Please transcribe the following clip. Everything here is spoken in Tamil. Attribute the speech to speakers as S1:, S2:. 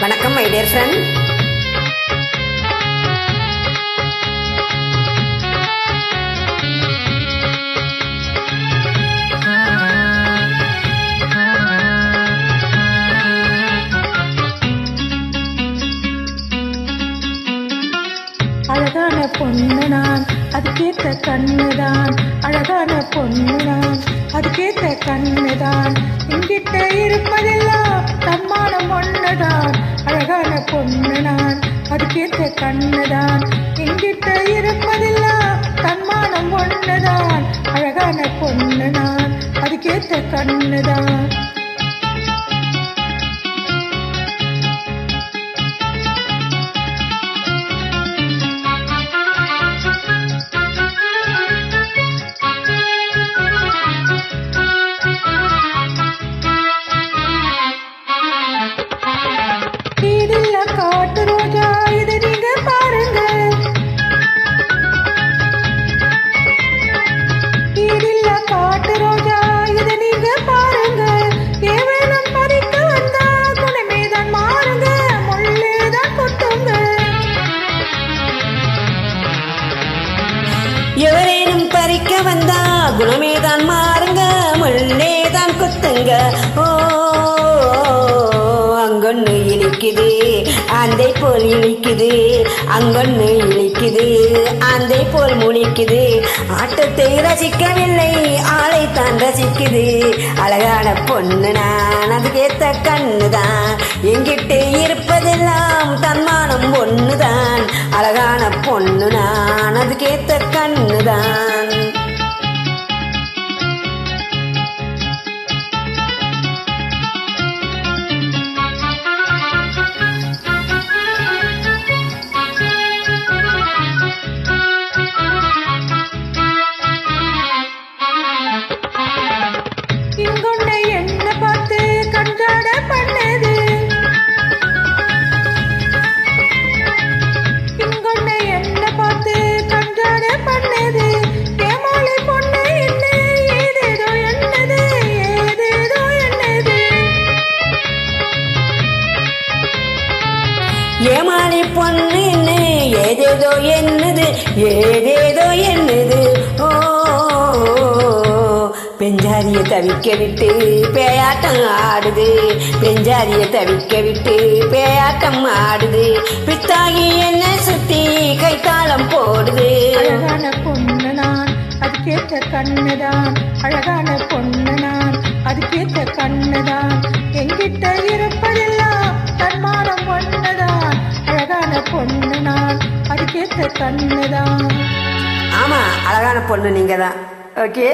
S1: வணக்கம் மை டியர் ஃப்ரெண்ட்.
S2: அழகான பொண்ணு நான், அதுக்கேற்ற கண்ணுதான். அழகான பொண்ணு நான், அதுக்கேற்ற கண்ணுதான். இங்கிட்ட இருப்பதெல்லாம் தன்மானம் ஒண்ணுதான். அழகான பொண்ணு நான், அதுக்கேற்ற கண்ணுதான். இங்கிட்ட இருப்பதெல்லாம் தன்மானம் ஒண்ணுதான். அழகான பொண்ணு நான், அதுக்கேற்ற கண்ணுதான். காட்டு ரோஜா இதை நீங்க பாருங்க, ஈடில்ல காட்டு ரோஜா இதை நீங்க பாருங்க. ஏவேனும் பறிக்க வந்தா குணமேதான் மாறுங்க, முள்ளேதான் கொத்துங்க.
S1: எவரேனும் பறிக்க வந்தா குணமேதான் மாறுங்க, முள்ளேதான் கொத்துங்க. ஓ அங்கொன்னு இழிக்குது ஆந்தை போல் இழிக்குது, அங்கொன்னு இழிக்குது ஆந்தை போல் முழிக்குது. ஆட்டத்தை ரசிக்கவில்லை ஆளைத்தான் ரசிக்குது. அழகான பொண்ணு நான், அதுக்கேத்த கண்ணுதான். எங்கிட்ட இருப்பதெல்லாம் தன்மானம் ஒண்ணுதான். அழகான பொண்ணு நான், அதுக்கேத்த கண்ணுதான்.
S2: இங்கொன்னை என்ன பார்த்து கண்காட பண்ணது, இங்கொன்னை என்ன பார்த்து கண்காட பண்ணது. ஏமாளி பொண்ணு என்ன ஏதேதோ என்னது, ஏதேதோ என்னது.
S1: ஏமாளி பொண்ணு என்ன ஏதேதோ என்னது, ஏதேதோ என்னது. ஓ பெஞ்சாரிய தவிக்க விட்டு பேயாட்டம் ஆடுது, பெஞ்சாரிய தவிக்க விட்டு பேயாட்டம் ஆடுது. பித்தாகி என்ன சுத்தி கைத்தாளம் போடுது.
S2: அழகான பொண்ணு நான், அதுக்கேற்ற கண்ணுதான். அழகான பொண்ணு நான், அதுக்கேற்ற கண்ணுதான். எங்கிட்ட இருப்பதெல்லாம் தன்மானம் ஒண்ணுதான். அழகான பொண்ணு நான், அதுக்கேற்ற கண்ணுதான்.
S1: ஆமா, அழகான பொண்ணு நீங்க தான். ஓகே.